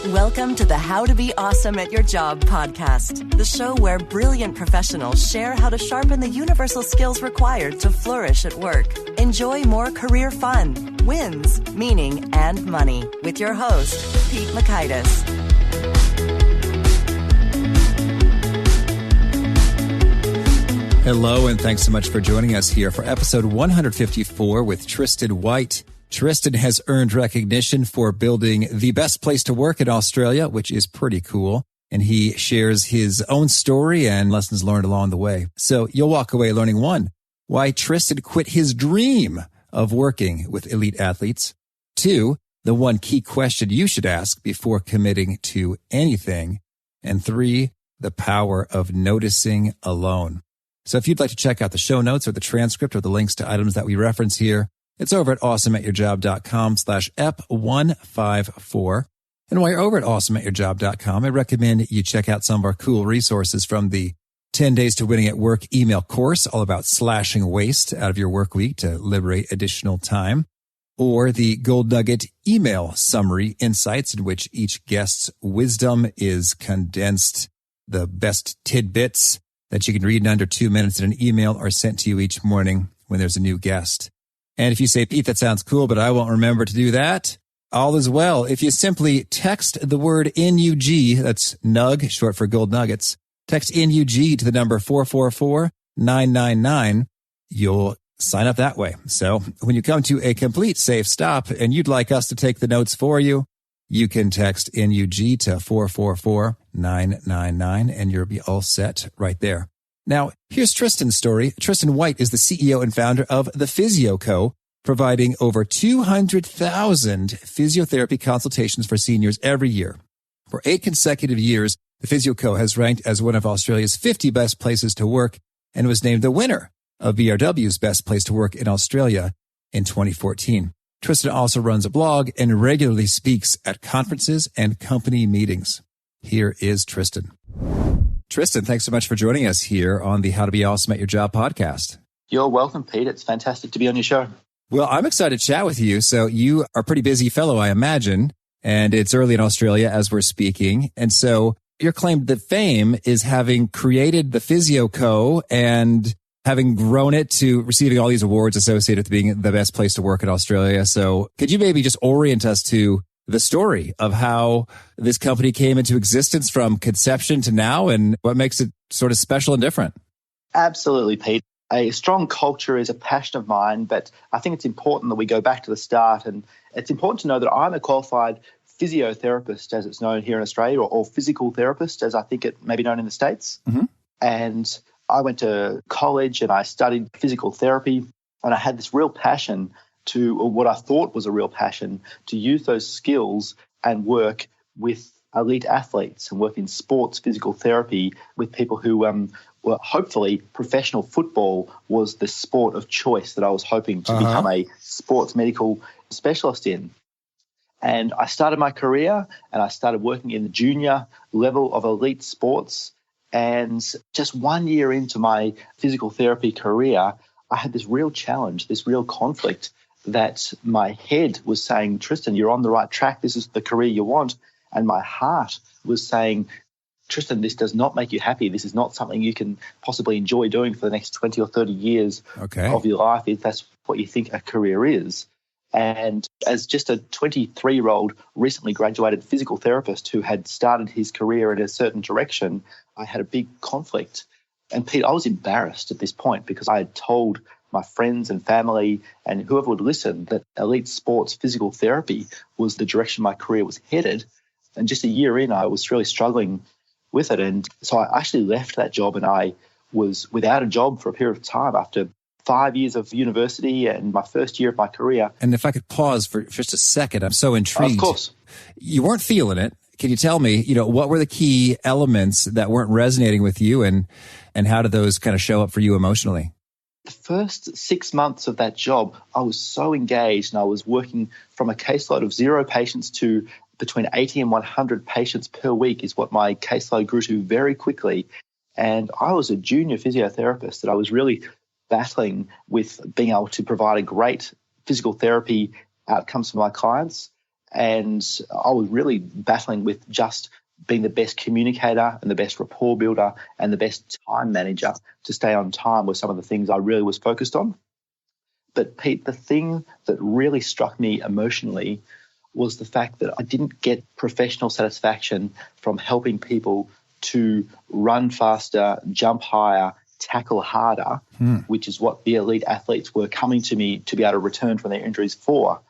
Welcome to the How to Be Awesome at Your Job podcast, the show where brilliant professionals share how to sharpen the universal skills required to flourish at work. Enjoy more career fun, wins, meaning, and money with your host, Pete Makaitis. Hello, and thanks so much for joining us here for episode 154 with Tristan White. Tristan has earned recognition for building the best place to work in Australia, which is pretty cool. And he shares his own story and lessons learned along the way. So you'll walk away learning one, why Tristan quit his dream of working with elite athletes. Two, the one key question you should ask before committing to anything. And three, the power of noticing alone. So if you'd like to check out the show notes or the transcript or the links to items that we reference here, it's over at awesomeatyourjob.com/ep154. And while you're over at awesomeatyourjob.com, I recommend you check out some of our cool resources from the 10 Days to Winning at Work email course, all about slashing waste out of your work week to liberate additional time, or the Gold Nugget email summary insights in which each guest's wisdom is condensed. The best tidbits that you can read in under 2 minutes in an email are sent to you each morning when there's a new guest. And if you say, Pete, that sounds cool, but I won't remember to do that, all is well. If you simply text the word NUG, that's NUG, short for Gold Nuggets, text NUG to the number 444-999, you'll sign up that way. So when you come to a complete safe stop and you'd like us to take the notes for you, you can text NUG to 444-999 and you'll be all set right there. Now, here's Tristan's story. Tristan White is the CEO and founder of the Physio Co, providing over 200,000 physiotherapy consultations for seniors every year. For 8 consecutive years, the Physio Co has ranked as one of Australia's 50 best places to work and was named the winner of BRW's Best Place to Work in Australia in 2014. Tristan also runs a blog and regularly speaks at conferences and company meetings. Here is Tristan. Tristan, thanks so much for joining us here on the How to Be Awesome at Your Job podcast. You're welcome, Pete. It's fantastic to be on your show. Well, I'm excited to chat with you. So you are a pretty busy fellow, I imagine, and it's early in Australia as we're speaking. And so your claim to fame is having created the Physio Co and having grown it to receiving all these awards associated with being the best place to work in Australia. So could you maybe just orient us to the story of how this company came into existence from conception to now and what makes it sort of special and different? Absolutely, Pete. A strong culture is a passion of mine, but I think it's important that we go back to the start. And it's important to know that I'm a qualified physiotherapist, as it's known here in Australia, or physical therapist, as I think it may be known in the States. Mm-hmm. And I went to college and I studied physical therapy, and I had this real passion to, or what I thought was a real passion, to use those skills and work with elite athletes and work in sports physical therapy with people who were hopefully professional football was the sport of choice that I was hoping to become a sports medical specialist in. And I started my career and I started working in the junior level of elite sports. And just 1 year into my physical therapy career, I had this real challenge, this real conflict that my head was saying, Tristan, you're on the right track. This is the career you want. And my heart was saying, Tristan, this does not make you happy. This is not something you can possibly enjoy doing for the next 20 or 30 years of your life, if that's what you think a career is. And as just a 23-year-old recently graduated physical therapist who had started his career in a certain direction, I had a big conflict. And Pete, I was embarrassed at this point because I had told my friends and family and whoever would listen that elite sports physical therapy was the direction my career was headed. And just a year in, I was really struggling with it. And so I actually left that job and I was without a job for a period of time after 5 years of university and my first year of my career. And if I could pause for just a second, I'm so intrigued. Of course. You weren't feeling it. Can you tell me, what were the key elements that weren't resonating with you and how did those kind of show up for you emotionally? The first 6 months of that job, I was so engaged and I was working from a caseload of 0 patients to between 80 and 100 patients per week is what my caseload grew to very quickly. And I was a junior physiotherapist that I was really battling with being able to provide a great physical therapy outcomes for my clients. And I was really battling with just being the best communicator and the best rapport builder and the best time manager to stay on time with some of the things I really was focused on. But Pete, the thing that really struck me emotionally was the fact that I didn't get professional satisfaction from helping people to run faster, jump higher, tackle harder, which is what the elite athletes were coming to me to be able to return from their injuries for.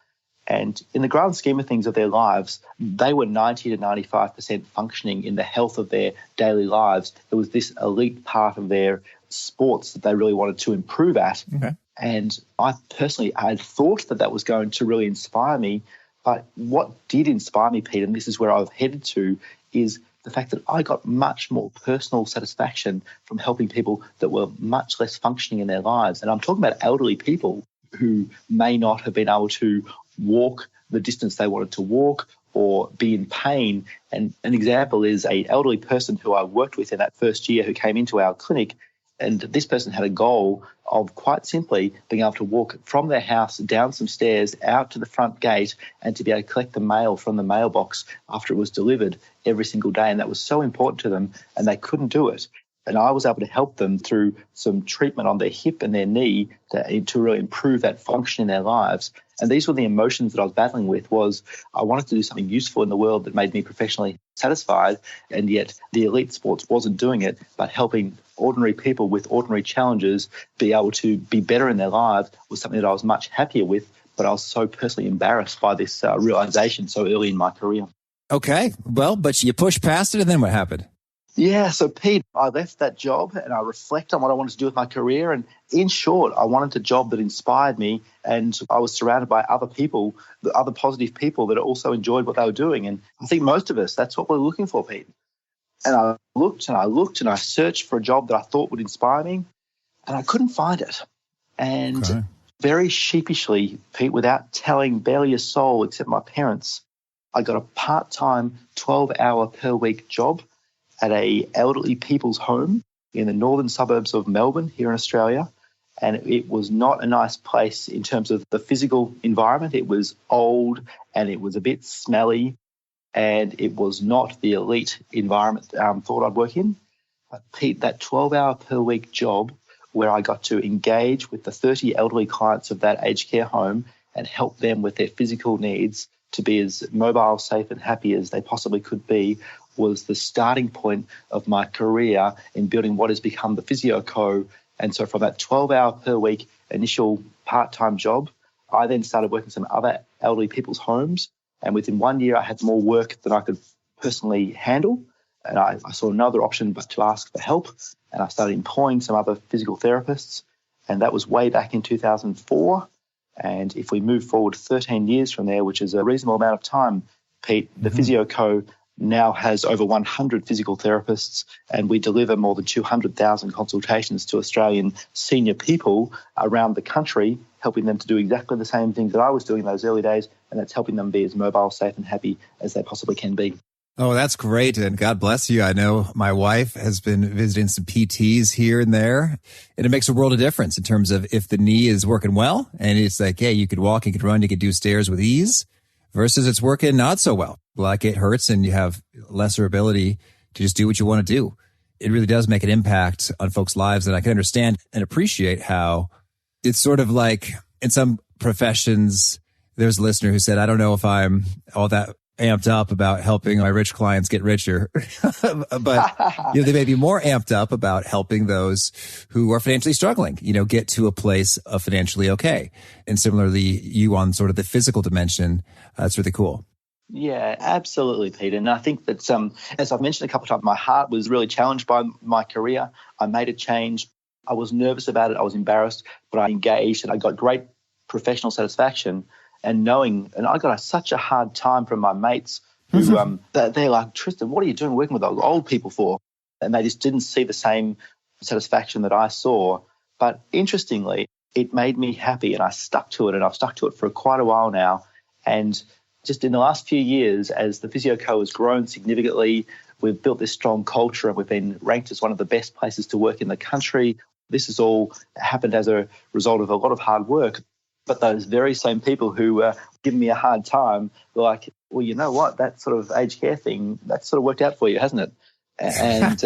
And in the grand scheme of things of their lives, they were 90 to 95% functioning in the health of their daily lives. It was this elite part of their sports that they really wanted to improve at. Okay. And I personally had thought that that was going to really inspire me. But what did inspire me, Pete, and this is where I've headed to, is the fact that I got much more personal satisfaction from helping people that were much less functioning in their lives. And I'm talking about elderly people who may not have been able to walk the distance they wanted to walk or be in pain. And an example is an elderly person who I worked with in that first year who came into our clinic. And this person had a goal of quite simply being able to walk from their house down some stairs out to the front gate and to be able to collect the mail from the mailbox after it was delivered every single day. And that was so important to them, and they couldn't do it. And I was able to help them through some treatment on their hip and their knee to really improve that function in their lives. And these were the emotions that I was battling with. Was I wanted to do something useful in the world that made me professionally satisfied, and yet the elite sports wasn't doing it, but helping ordinary people with ordinary challenges be able to be better in their lives was something that I was much happier with, but I was so personally embarrassed by this realization so early in my career. Okay. Well, but you pushed past it, and then what happened? Yeah, so Pete, I left that job and I reflect on what I wanted to do with my career. And in short, I wanted a job that inspired me, and I was surrounded by other people, the other positive people that also enjoyed what they were doing. And I think most of us, that's what we're looking for, Pete. And I looked and I looked and I searched for a job that I thought would inspire me, and I couldn't find it. And very sheepishly, Pete, without telling barely a soul except my parents, I got a part-time 12-hour per week job at a elderly people's home in the northern suburbs of Melbourne here in Australia. And it was not a nice place in terms of the physical environment. It was old and it was a bit smelly, and it was not the elite environment thought I'd work in. But Pete, that 12-hour per week job where I got to engage with the 30 elderly clients of that aged care home and help them with their physical needs to be as mobile, safe and happy as they possibly could be, was the starting point of my career in building what has become the Physio Co. And so from that 12-hour per week initial part-time job, I then started working some other elderly people's homes. And within 1 year, I had more work than I could personally handle. And I saw another option but to ask for help. And I started employing some other physical therapists. And that was way back in 2004. And if we move forward 13 years from there, which is a reasonable amount of time, Pete, the Physio Co. now has over 100 physical therapists, and we deliver more than 200,000 consultations to Australian senior people around the country, helping them to do exactly the same things that I was doing in those early days, and that's helping them be as mobile, safe and happy as they possibly can be. Oh, that's great. And God bless you. I know my wife has been visiting some PTs here and there, and it makes a world of difference in terms of if the knee is working well and it's like, hey, you could walk, you could run, you could do stairs with ease, versus it's working not so well. Like it hurts and you have lesser ability to just do what you want to do. It really does make an impact on folks' lives. And I can understand and appreciate how it's sort of like in some professions, there's a listener who said, I don't know if I'm all that amped up about helping my rich clients get richer, but they may be more amped up about helping those who are financially struggling, get to a place of financially okay. And similarly, you on sort of the physical dimension, that's really cool. Yeah, absolutely, Peter. And I think that, as I've mentioned a couple of times, my heart was really challenged by my career. I made a change. I was nervous about it. I was embarrassed, but I engaged and I got great professional satisfaction. And I got such a hard time from my mates who they're like, Tristan, what are you doing working with those old people for? And they just didn't see the same satisfaction that I saw. But interestingly, it made me happy, and I stuck to it, and I've stuck to it for quite a while now. And just in the last few years, as the Physio Co has grown significantly, we've built this strong culture, and we've been ranked as one of the best places to work in the country. This has all happened as a result of a lot of hard work. But those very same people who giving me a hard time, we're like, well, you know what? That sort of aged care thing, that's sort of worked out for you, hasn't it? And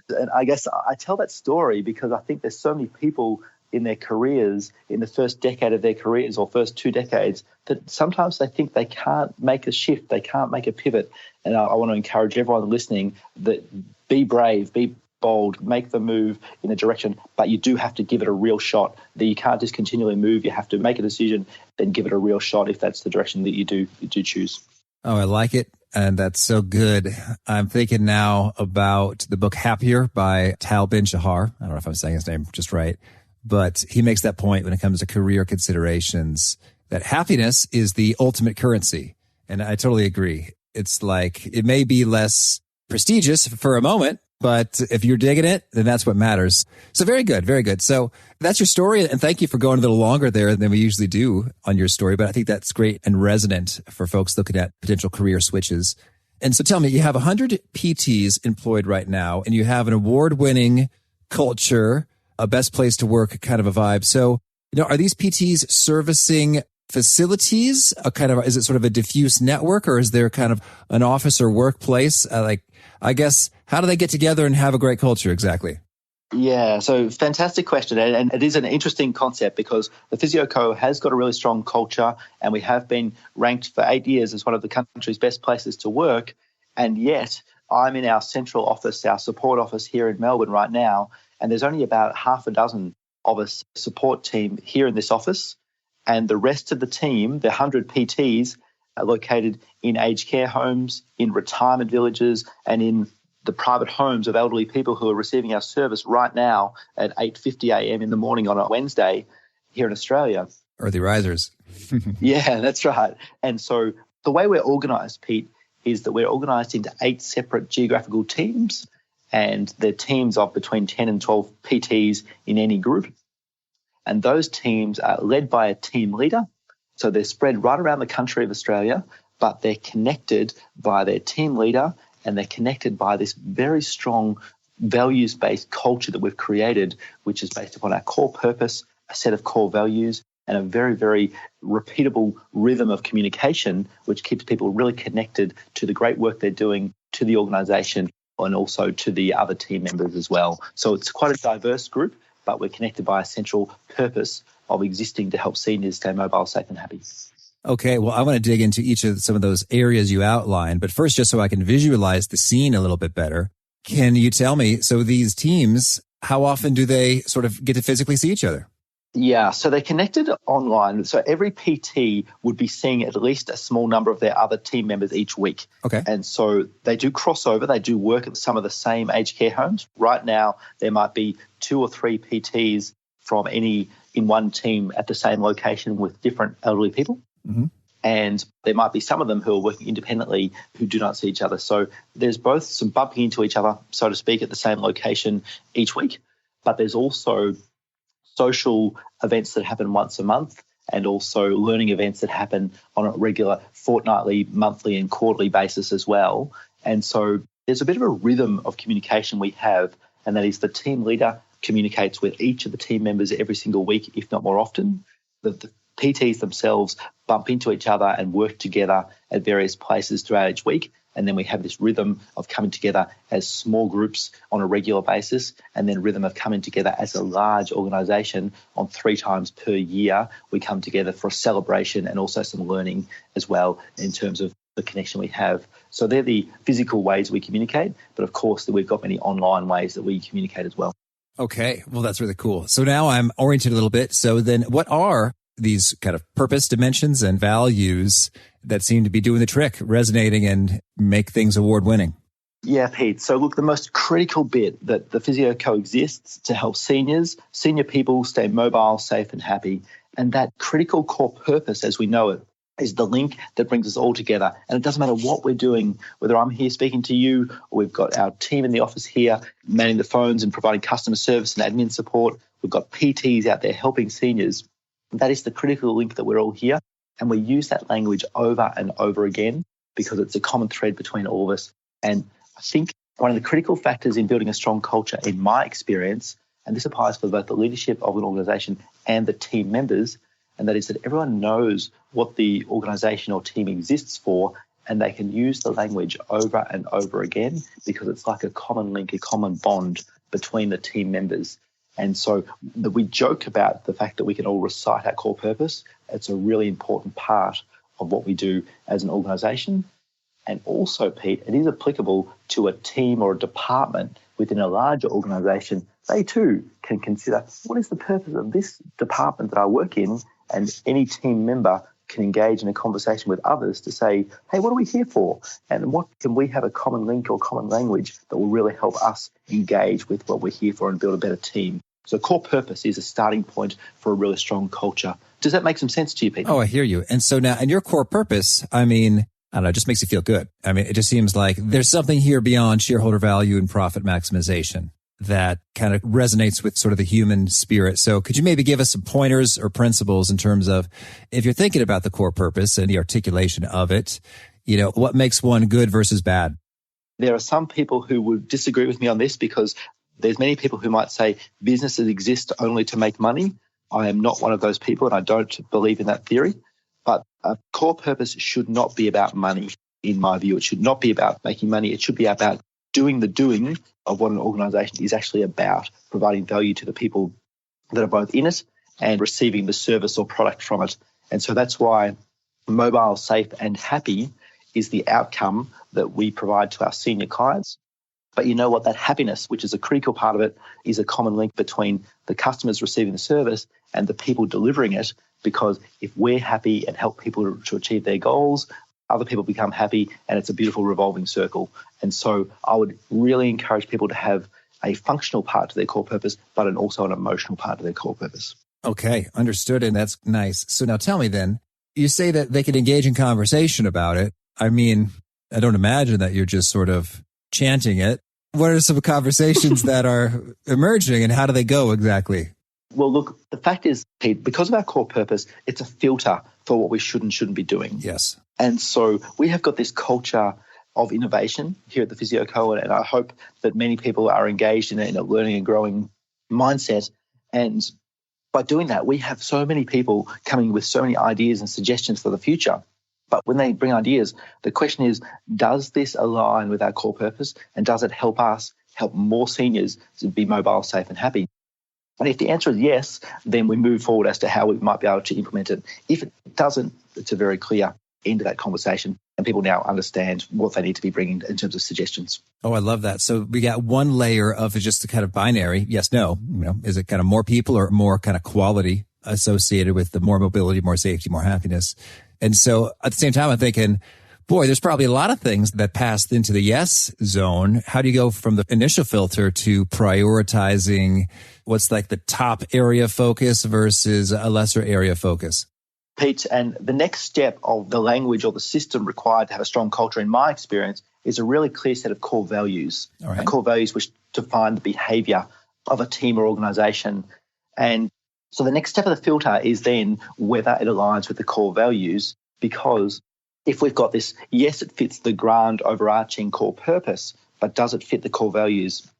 and I guess I tell that story because I think there's so many people in their careers, in the first decade of their careers or first 2 decades, that sometimes they think they can't make a shift, they can't make a pivot. And I want to encourage everyone listening that be brave, be bold, make the move in a direction, but you do have to give it a real shot. That you can't just continually move. You have to make a decision, then give it a real shot if that's the direction that you do choose. Oh, I like it. And that's so good. I'm thinking now about the book Happier by Tal Ben-Shahar. I don't know if I'm saying his name just right, but he makes that point when it comes to career considerations that happiness is the ultimate currency. And I totally agree. It's like, it may be less prestigious for a moment, but if you're digging it, then that's what matters. So very good, very good. So that's your story. And thank you for going a little longer there than we usually do on your story. But I think that's great and resonant for folks looking at potential career switches. And so tell me, you have 100 PTs employed right now, and you have an award-winning culture, a best place to work kind of a vibe. So, are these PTs servicing facilities? Is it sort of a diffuse network, or is there kind of an office or workplace? I guess, how do they get together and have a great culture exactly? Yeah, so fantastic question. And it is an interesting concept because the Physio Co has got a really strong culture, and we have been ranked for 8 years as one of the country's best places to work. And yet I'm in our central office, our support office here in Melbourne right now, and there's only about half a dozen of us support team here in this office. And the rest of the team, the 100 PTs, are located in aged care homes, in retirement villages, and in the private homes of elderly people who are receiving our service right now at 8:50 a.m. in the morning on a Wednesday here in Australia. Early risers. Yeah, that's right. And so the way we're organised, Pete, is that we're organised into 8 separate geographical teams, and they're teams of between 10 and 12 PTs in any group. And those teams are led by a team leader. So they're spread right around the country of Australia, but they're connected by their team leader, and they're connected by this very strong values-based culture that we've created, which is based upon our core purpose, a set of core values, and a very, very repeatable rhythm of communication, which keeps people really connected to the great work they're doing, to the organisation, and also to the other team members as well. So it's quite a diverse group, but we're connected by a central purpose of existing to help seniors stay mobile, safe and happy. Okay, well, I want to dig into each of some of those areas you outlined. But first, just so I can visualize the scene a little bit better, can you tell me, so these teams, how often do they sort of get to physically see each other? Yeah, so they're connected online. So every PT would be seeing at least a small number of their other team members each week. Okay. And so they do crossover. They do work at some of the same aged care homes. Right now, there might be 2 or 3 PTs from in one team at the same location with different elderly people. Mm-hmm. And there might be some of them who are working independently who do not see each other. So there's both some bumping into each other, so to speak, at the same location each week, but there's also social events that happen once a month, and also learning events that happen on a regular fortnightly, monthly and quarterly basis as well. And so there's a bit of a rhythm of communication we have, and that is the team leader communicates with each of the team members every single week, if not more often. The PTs themselves bump into each other and work together at various places throughout each week. And then we have this rhythm of coming together as small groups on a regular basis, and then rhythm of coming together as a large organisation on 3 times per year. We come together for a celebration and also some learning as well in terms of the connection we have. So they're the physical ways we communicate, but of course we've got many online ways that we communicate as well. Okay, well, that's really cool. So now I'm oriented a little bit. So then what are these kind of purpose dimensions and values that seem to be doing the trick, resonating and make things award-winning? Yeah, Pete. So look, the most critical bit that the Physio Co exists to help senior people stay mobile, safe and happy. And that critical core purpose, as we know it, is the link that brings us all together. And it doesn't matter what we're doing, whether I'm here speaking to you or we've got our team in the office here manning the phones and providing customer service and admin support. We've got PTs out there helping seniors. That is the critical link that we're all here. And we use that language over and over again because it's a common thread between all of us. And I think one of the critical factors in building a strong culture, in my experience, and this applies for both the leadership of an organisation and the team members, and that is that everyone knows what the organisation or team exists for, and they can use the language over and over again because it's like a common link, a common bond between the team members. And so we joke about the fact that we can all recite our core purpose. It's a really important part of what we do as an organisation. And also, Pete, it is applicable to a team or a department within a larger organisation. They too can consider, what is the purpose of this department that I work in? And any team member can engage in a conversation with others to say, hey, what are we here for? And what can we have a common link or common language that will really help us engage with what we're here for and build a better team? So core purpose is a starting point for a really strong culture. Does that make some sense to you, Pete? Oh, I hear you. And so now, and your core purpose, I mean, I don't know, it just makes you feel good. I mean, it just seems like there's something here beyond shareholder value and profit maximization that kind of resonates with sort of the human spirit. So could you maybe give us some pointers or principles in terms of, if you're thinking about the core purpose and the articulation of it, you know, what makes one good versus bad? There are some people who would disagree with me on this because there's many people who might say businesses exist only to make money. I am not one of those people, and I don't believe in that theory. But a core purpose should not be about money, in my view. It should not be about making money. It should be about doing the doing of what an organisation is actually about, providing value to the people that are both in it and receiving the service or product from it. And so that's why mobile, safe and happy is the outcome that we provide to our senior clients. But you know what? That happiness, which is a critical part of it, is a common link between the customers receiving the service and the people delivering it. Because if we're happy and help people to achieve their goals, other people become happy, and it's a beautiful revolving circle. And so I would really encourage people to have a functional part to their core purpose, but also an emotional part to their core purpose. Okay, understood. And that's nice. So now tell me then, you say that they can engage in conversation about it. I mean, I don't imagine that you're just sort of chanting it. What are some conversations that are emerging, and how do they go exactly? Well, look, the fact is, Pete, because of our core purpose, it's a filter for what we should and shouldn't be doing. Yes. And so we have got this culture of innovation here at the Physio Co, and I hope that many people are engaged in a learning and growing mindset. And by doing that, we have so many people coming with so many ideas and suggestions for the future. But when they bring ideas, the question is, does this align with our core purpose? And does it help us help more seniors to be mobile, safe and happy? And if the answer is yes, then we move forward as to how we might be able to implement it. If it doesn't, it's a very clear end to that conversation, and people now understand what they need to be bringing in terms of suggestions. Oh, I love that. So we got one layer of just the kind of binary, yes, no, you know, is it kind of more people or more kind of quality associated with the more mobility, more safety, more happiness? And so at the same time, I'm thinking, boy, there's probably a lot of things that passed into the yes zone. How do you go from the initial filter to prioritizing what's like the top area of focus versus a lesser area of focus? Pete, and the next step of the language or the system required to have a strong culture, in my experience, is a really clear set of core values. All right. Core values which define the behavior of a team or organization. And so the next step of the filter is then whether it aligns with the core values, because if we've got this, yes, it fits the grand overarching core purpose, but does it fit the core values?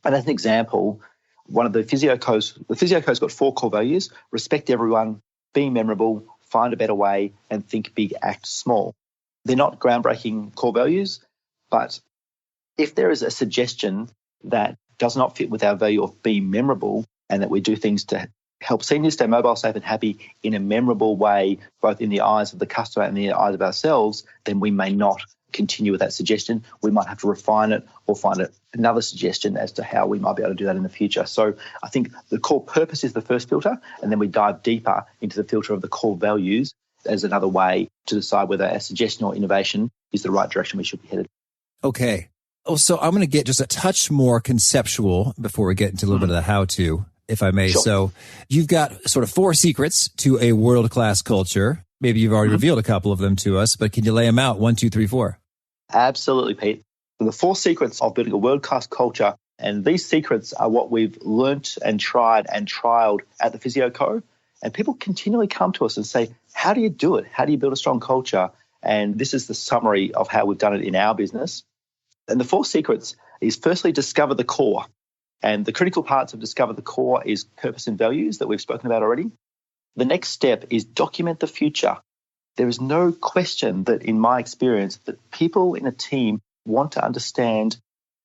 And as an example, one of the Physio Co's got 4 core values: respect everyone, be memorable, find a better way, and think big, act small. They're not groundbreaking core values, but if there is a suggestion that does not fit with our value of being memorable, and that we do things to help seniors stay mobile, safe and happy in a memorable way, both in the eyes of the customer and the eyes of ourselves, then we may not continue with that suggestion. We might have to refine it or find another suggestion as to how we might be able to do that in the future. So I think the core purpose is the first filter, and then we dive deeper into the filter of the core values as another way to decide whether a suggestion or innovation is the right direction we should be headed. Okay. Oh, so I'm going to get just a touch more conceptual before we get into a little bit of the how-to, if I may. Sure. So you've got sort of 4 secrets to a world-class culture. Maybe you've already revealed a couple of them to us, but can you lay them out? 1, 2, 3, 4. Absolutely, Pete. The 4 secrets of building a world-class culture, and these secrets are what we've learnt and tried and trialed at the Physio Co. And people continually come to us and say, how do you do it? How do you build a strong culture? And this is the summary of how we've done it in our business. And the 4 secrets is, firstly, discover the core. And the critical parts of discover the core is purpose and values that we've spoken about already. The next step is document the future. There is no question that, in my experience, that people in a team want to understand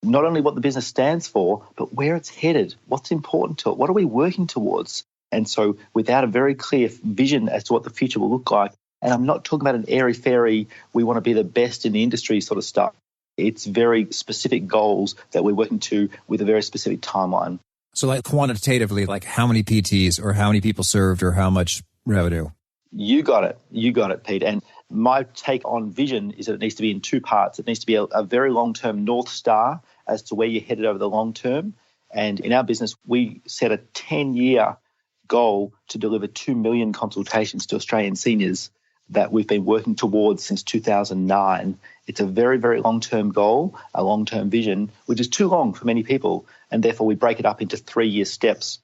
not only what the business stands for, but where it's headed, what's important to it, what are we working towards? And so without a very clear vision as to what the future will look like, and I'm not talking about an airy-fairy, we want to be the best in the industry sort of stuff. It's very specific goals that we're working to with a very specific timeline. So like quantitatively, like how many PTs or how many people served or how much revenue? You got it. You got it, Pete. And my take on vision is that it needs to be in two parts. It needs to be a very long-term North Star as to where you're headed over the long term. And in our business, we set a 10-year goal to deliver 2 million consultations to Australian seniors that we've been working towards since 2009. It's a very, very long-term goal, a long-term vision, which is too long for many people. And therefore, we break it up into 3-year steps.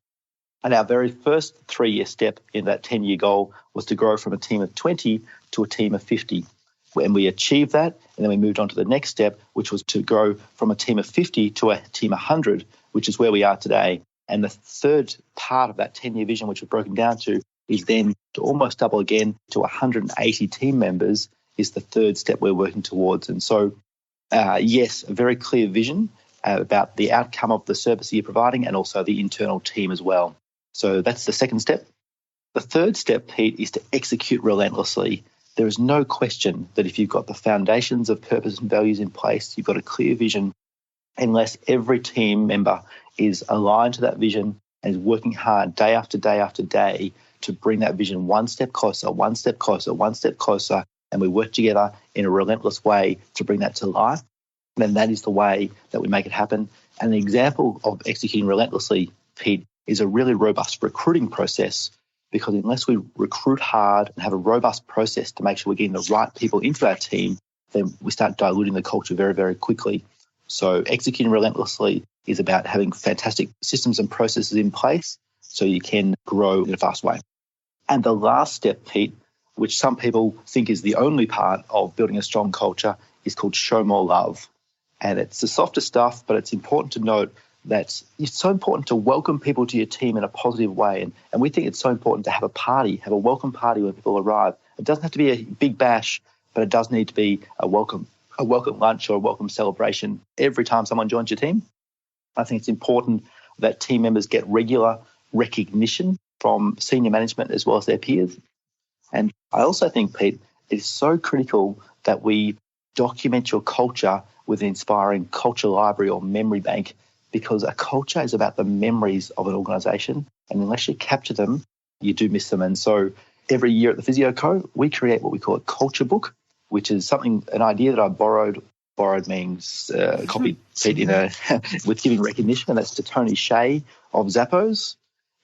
And our very first 3-year step in that 10-year goal was to grow from a team of 20 to a team of 50. And we achieved that, and then we moved on to the next step, which was to grow from a team of 50 to a team of 100, which is where we are today. And the third part of that 10-year vision, which was broken down to, is then to almost double again to 180 team members is the third step we're working towards. And so, yes, a very clear vision about the outcome of the service you're providing and also the internal team as well. So that's the second step. The third step, Pete, is to execute relentlessly. There is no question that if you've got the foundations of purpose and values in place, you've got a clear vision, unless every team member is aligned to that vision and is working hard day after day after day to bring that vision one step closer, one step closer, one step closer, and we work together in a relentless way to bring that to life, then that is the way that we make it happen. And the example of executing relentlessly, Pete, is a really robust recruiting process, because unless we recruit hard and have a robust process to make sure we're getting the right people into our team, then we start diluting the culture very, very quickly. So executing relentlessly is about having fantastic systems and processes in place so you can grow in a fast way. And the last step, Pete, which some people think is the only part of building a strong culture, is called show more love. And it's the softer stuff, but it's important to note that it's so important to welcome people to your team in a positive way. And we think it's so important to have a party, have a welcome party when people arrive. It doesn't have to be a big bash, but it does need to be a welcome lunch or a welcome celebration every time someone joins your team. I think it's important that team members get regular recognition from senior management as well as their peers. And I also think, Pete, it is so critical that we document your culture with an inspiring culture library or memory bank, because a culture is about the memories of an organisation, and unless you capture them, you do miss them. And so every year at the Physio Co, we create what we call a culture book, which is an idea that I borrowed. Borrowed means copied, Pete, with giving recognition, and that's to Tony Shea of Zappos.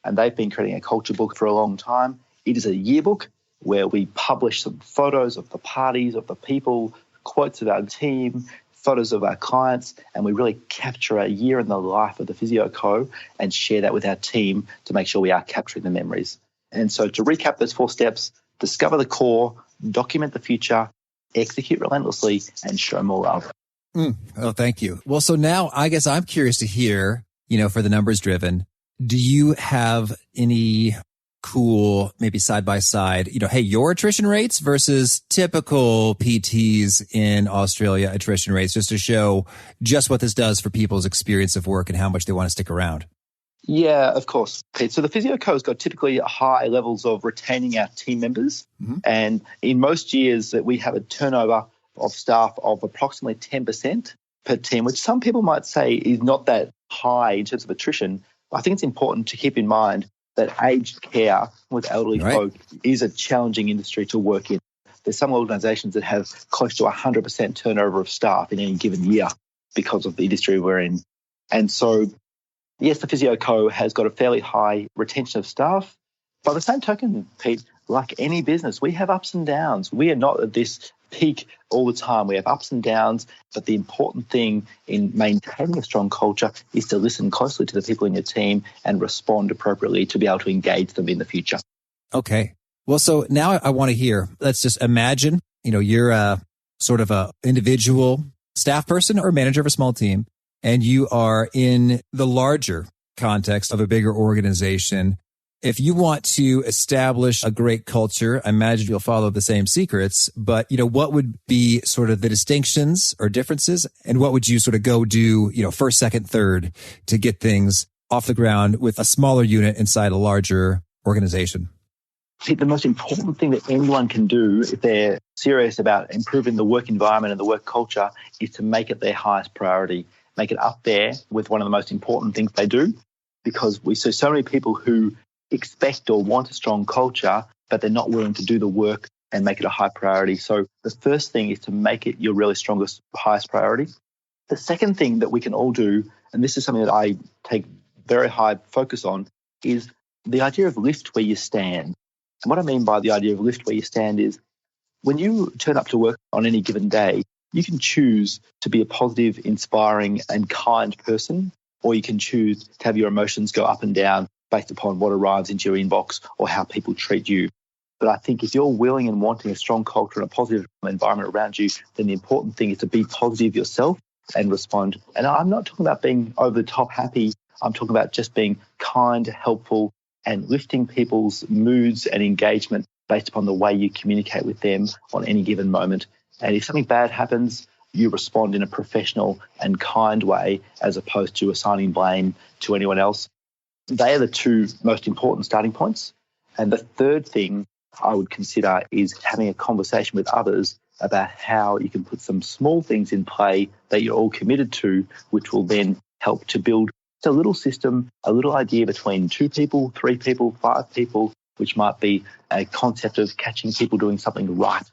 And they've been creating a culture book for a long time. It is a yearbook where we publish some photos of the parties, of the people, quotes of our team, photos of our clients, and we really capture a year in the life of the Physio Co and share that with our team to make sure we are capturing the memories. And so to recap those 4 steps, discover the core, document the future, execute relentlessly, and show more love. Oh, thank you. Well, so now I guess I'm curious to hear, for the numbers driven, do you have any cool, maybe side by side, hey, your attrition rates versus typical PTs in Australia attrition rates, just to show just what this does for people's experience of work and how much they want to stick around? Yeah, of course, Pete. So the Physio Co has got typically high levels of retaining our team members. Mm-hmm. And in most years that we have a turnover of staff of approximately 10% per team, which some people might say is not that high in terms of attrition. I think it's important to keep in mind that aged care with elderly folk is a challenging industry to work in. There's some organisations that have close to 100% turnover of staff in any given year because of the industry we're in. And so, yes, the Physio Co has got a fairly high retention of staff. By the same token, Pete, like any business, we have ups and downs. We are not at this peak all the time. We have ups and downs, but the important thing in maintaining a strong culture is to listen closely to the people in your team and respond appropriately to be able to engage them in the future. Okay. Well, so now I want to hear, let's just imagine, you're a sort of a individual staff person or manager of a small team, and you are in the larger context of a bigger organization. if you want to establish a great culture, I imagine you'll follow the same secrets, but, what would be sort of the distinctions or differences? And what would you sort of go do, first, second, third to get things off the ground with a smaller unit inside a larger organization? I think the most important thing that anyone can do if they're serious about improving the work environment and the work culture is to make it their highest priority, make it up there with one of the most important things they do, because we see so many people who expect or want a strong culture, but they're not willing to do the work and make it a high priority. So the first thing is to make it your really strongest, highest priority. The second thing that we can all do, and this is something that I take very high focus on, is the idea of lift where you stand. And what I mean by the idea of lift where you stand is when you turn up to work on any given day, you can choose to be a positive, inspiring and kind person, or you can choose to have your emotions go up and down based upon what arrives into your inbox or how people treat you. But I think if you're willing and wanting a strong culture and a positive environment around you, then the important thing is to be positive yourself and respond. And I'm not talking about being over the top happy. I'm talking about just being kind, helpful, and lifting people's moods and engagement based upon the way you communicate with them on any given moment. And if something bad happens, you respond in a professional and kind way as opposed to assigning blame to anyone else. They are the two most important starting points. And the third thing I would consider is having a conversation with others about how you can put some small things in play that you're all committed to, which will then help to build a little system, a little idea between 2 people, 3 people, 5 people, which might be a concept of catching people doing something right.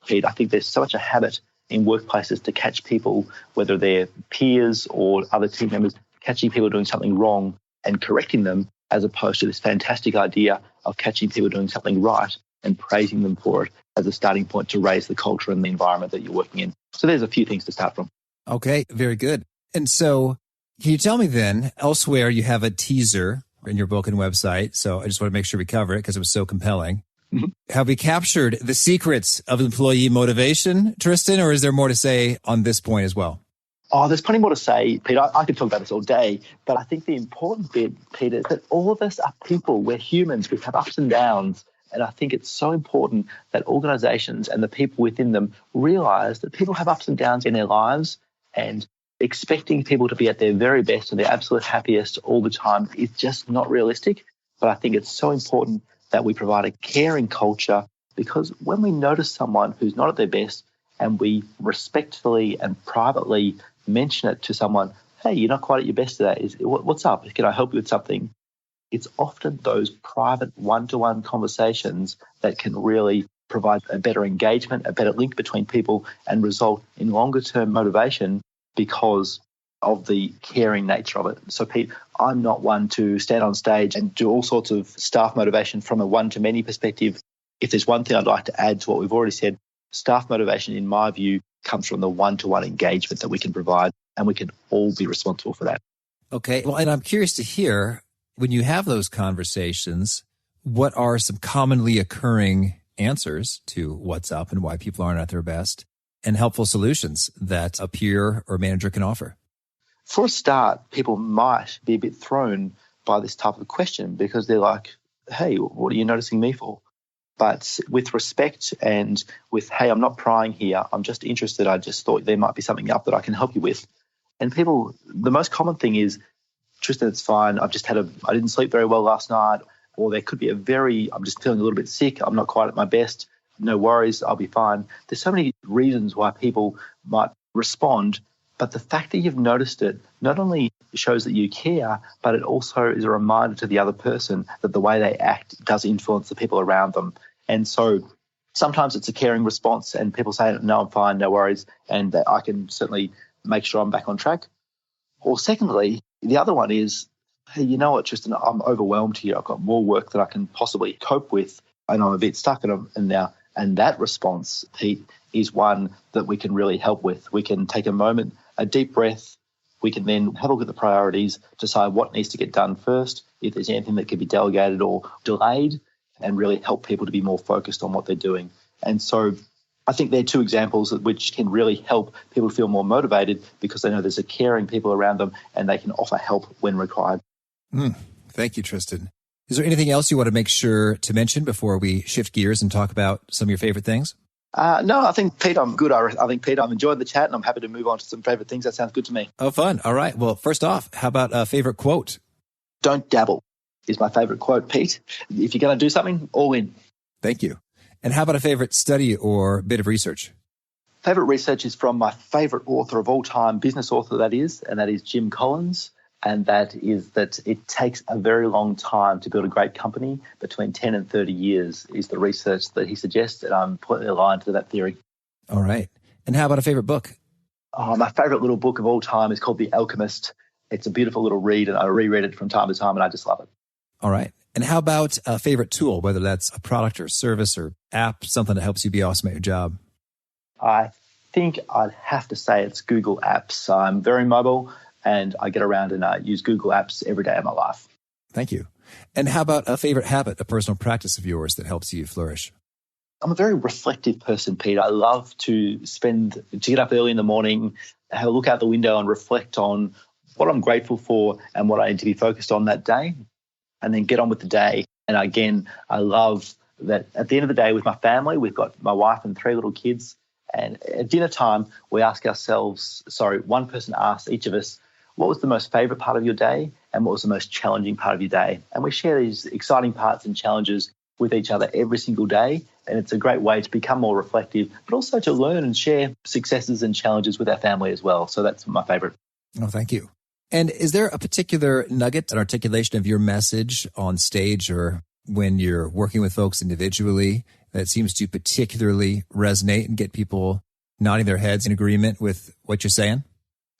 Pete, I think there's so much a habit in workplaces to catch people, whether they're peers or other team members, catching people doing something wrong and correcting them, as opposed to this fantastic idea of catching people doing something right and praising them for it as a starting point to raise the culture and the environment that you're working in. So there's a few things to start from. Okay, very good. And so can you tell me then, elsewhere you have a teaser in your book and website, so I just want to make sure we cover it because it was so compelling. Mm-hmm. Have we captured the secrets of employee motivation, Tristan, or is there more to say on this point as well? Oh, there's plenty more to say, Peter. I could talk about this all day, but I think the important bit, Peter, is that all of us are people. We're humans. We have ups and downs. And I think it's so important that organizations and the people within them realize that people have ups and downs in their lives, and expecting people to be at their very best and their absolute happiest all the time is just not realistic. But I think it's so important that we provide a caring culture, because when we notice someone who's not at their best and we respectfully and privately mention it to someone, hey, you're not quite at your best today. What's up? Can I help you with something? It's often those private one-to-one conversations that can really provide a better engagement, a better link between people, and result in longer-term motivation because of the caring nature of it. So, Pete, I'm not one to stand on stage and do all sorts of staff motivation from a one-to-many perspective. If there's one thing I'd like to add to what we've already said, staff motivation, in my view, comes from the one-to-one engagement that we can provide, and we can all be responsible for that. Okay. Well, and I'm curious to hear, when you have those conversations, what are some commonly occurring answers to what's up and why people aren't at their best, and helpful solutions that a peer or manager can offer? For a start, people might be a bit thrown by this type of question because they're like, hey, what are you noticing me for? But with respect and with, hey, I'm not prying here, I'm just interested, I just thought there might be something up that I can help you with. And people, the most common thing is, Tristan, it's fine, I didn't sleep very well last night, or there could be I'm just feeling a little bit sick, I'm not quite at my best, no worries, I'll be fine. There's so many reasons why people might respond, but the fact that you've noticed it not only shows that you care, but it also is a reminder to the other person that the way they act does influence the people around them. And so sometimes it's a caring response and people say, no, I'm fine, no worries, and that I can certainly make sure I'm back on track. Or secondly, the other one is, hey, you know what, Tristan, I'm overwhelmed here. I've got more work than I can possibly cope with, and I'm a bit stuck now. And that response, Pete, is one that we can really help with. We can take a moment, a deep breath. We can then have a look at the priorities, decide what needs to get done first, if there's anything that could be delegated or delayed, and really help people to be more focused on what they're doing. And so I think they're two examples which can really help people feel more motivated because they know there's a caring people around them and they can offer help when required. Thank you, Tristan. Is there anything else you want to make sure to mention before we shift gears and talk about some of your favorite things? No, I think, Pete, I'm good. I think, Pete, I'm enjoying the chat and I'm happy to move on to some favorite things. That sounds good to me. Oh, fun. All right. Well, first off, how about a favorite quote? Don't dabble is my favorite quote, Pete. If you're going to do something, all in. Thank you. And how about a favorite study or bit of research? Favorite research is from my favorite author of all time, business author that is Jim Collins. And that is that it takes a very long time to build a great company. Between 10 and 30 years is the research that he suggests, and I'm completely aligned to that theory. All right. And how about a favorite book? Oh, my favorite little book of all time is called The Alchemist. It's a beautiful little read, and I reread it from time to time, and I just love it. All right. And how about a favorite tool, whether that's a product or service or app, something that helps you be awesome at your job? I think I'd have to say it's Google Apps. I'm very mobile, and I get around and use Google Apps every day of my life. Thank you. And how about a favorite habit, a personal practice of yours that helps you flourish? I'm a very reflective person, Pete. I love to get up early in the morning, have a look out the window and reflect on what I'm grateful for and what I need to be focused on that day, and then get on with the day. And again, I love that at the end of the day with my family, we've got my wife and 3 little kids. And at dinner time, we ask ourselves, one person asks each of us, what was the most favorite part of your day and what was the most challenging part of your day? And we share these exciting parts and challenges with each other every single day. And it's a great way to become more reflective, but also to learn and share successes and challenges with our family as well. So that's my favorite. Oh, thank you. And is there a particular nugget, an articulation of your message on stage or when you're working with folks individually that seems to particularly resonate and get people nodding their heads in agreement with what you're saying?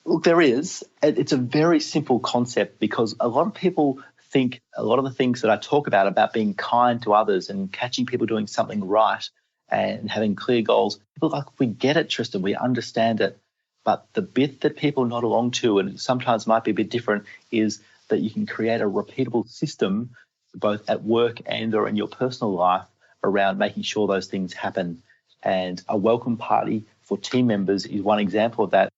Look, there is. It's a very simple concept because a lot of people think a lot of the things that I talk about being kind to others and catching people doing something right and having clear goals, people are like, we get it, Tristan, we understand it. But the bit that people nod along to, and sometimes might be a bit different, is that you can create a repeatable system both at work and or in your personal life around making sure those things happen. And a welcome party for team members is one example of that.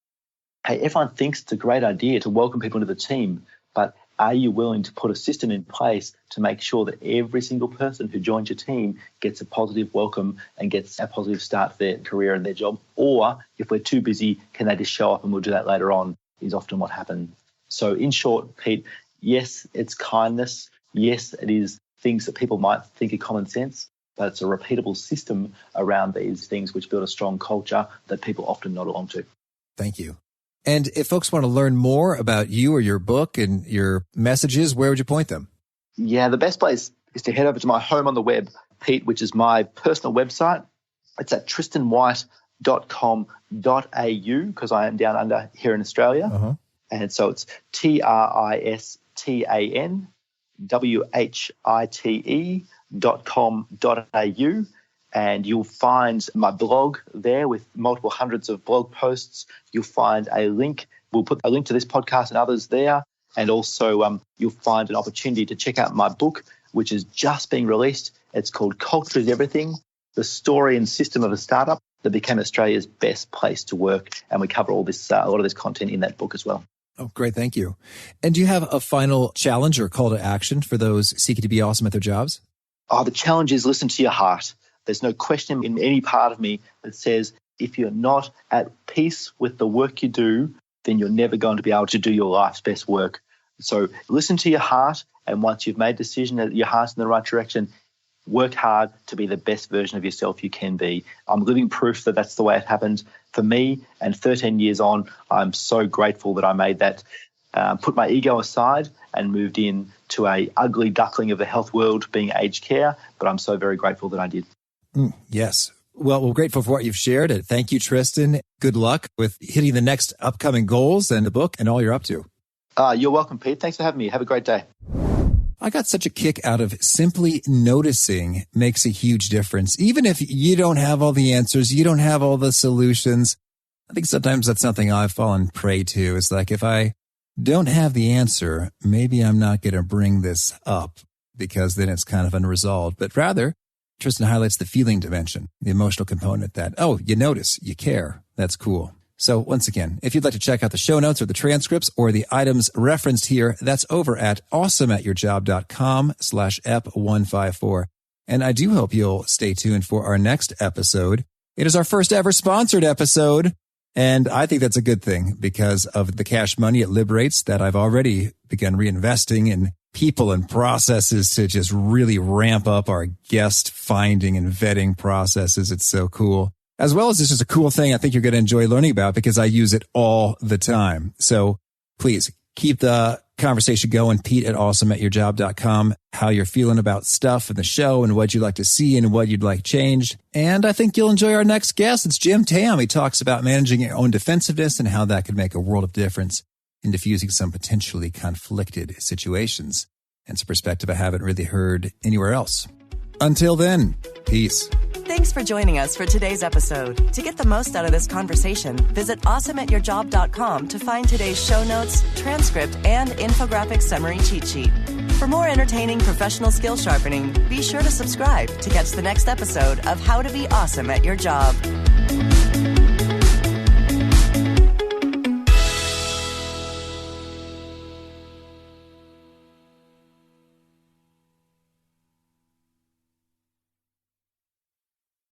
Hey, everyone thinks it's a great idea to welcome people into the team, but are you willing to put a system in place to make sure that every single person who joins your team gets a positive welcome and gets a positive start to their career and their job? Or if we're too busy, can they just show up and we'll do that later on, is often what happens. So in short, Pete, yes, it's kindness. Yes, it is things that people might think are common sense, but it's a repeatable system around these things which build a strong culture that people often nod along to. Thank you. And if folks want to learn more about you or your book and your messages, where would you point them? Yeah, the best place is to head over to my home on the web, Pete, which is my personal website. It's at tristanwhite.com.au because I am down under here in Australia. Uh-huh. And so it's tristanwhite.com.au. And you'll find my blog there with multiple hundreds of blog posts. You'll find a link. We'll put a link to this podcast and others there. And also you'll find an opportunity to check out my book, which is just being released. It's called Culture is Everything, the story and system of a startup that became Australia's best place to work. And we cover all this, a lot of this content in that book as well. Oh, great. Thank you. And do you have a final challenge or call to action for those seeking to be awesome at their jobs? Oh, the challenge is listen to your heart. There's no question in any part of me that says if you're not at peace with the work you do, then you're never going to be able to do your life's best work. So listen to your heart, and once you've made a decision that your heart's in the right direction, work hard to be the best version of yourself you can be. I'm living proof that that's the way it happened for me, and 13 years on, I'm so grateful that I made that, put my ego aside and moved in to a ugly duckling of the health world being aged care, but I'm so very grateful that I did. Yes. Well, we're grateful for what you've shared. Thank you, Tristan. Good luck with hitting the next upcoming goals and the book and all you're up to. You're welcome, Pete. Thanks for having me. Have a great day. I got such a kick out of simply noticing makes a huge difference. Even if you don't have all the answers, you don't have all the solutions. I think sometimes that's something I've fallen prey to. It's like, if I don't have the answer, maybe I'm not going to bring this up because then it's kind of unresolved. But rather, Tristan highlights the feeling dimension, the emotional component that, oh, you notice, you care. That's cool. So once again, if you'd like to check out the show notes or the transcripts or the items referenced here, that's over at awesomeatyourjob.com/ep154. And I do hope you'll stay tuned for our next episode. It is our first ever sponsored episode. And I think that's a good thing because of the cash money it liberates that I've already begun reinvesting in people and processes to just really ramp up our guest finding and vetting processes. It's so cool. As well as this is a cool thing I think you're going to enjoy learning about because I use it all the time. So please keep the conversation going. Pete at awesomeatyourjob.com, how you're feeling about stuff in the show and what you'd like to see and what you'd like changed. And I think you'll enjoy our next guest. It's Jim Tam. He talks about managing your own defensiveness and how that could make a world of difference in diffusing some potentially conflicted situations. And it's a perspective I haven't really heard anywhere else. Until then, peace. Thanks for joining us for today's episode. To get the most out of this conversation, visit awesomeatyourjob.com to find today's show notes, transcript, and infographic summary cheat sheet. For more entertaining professional skill sharpening, be sure to subscribe to catch the next episode of How to Be Awesome at Your Job.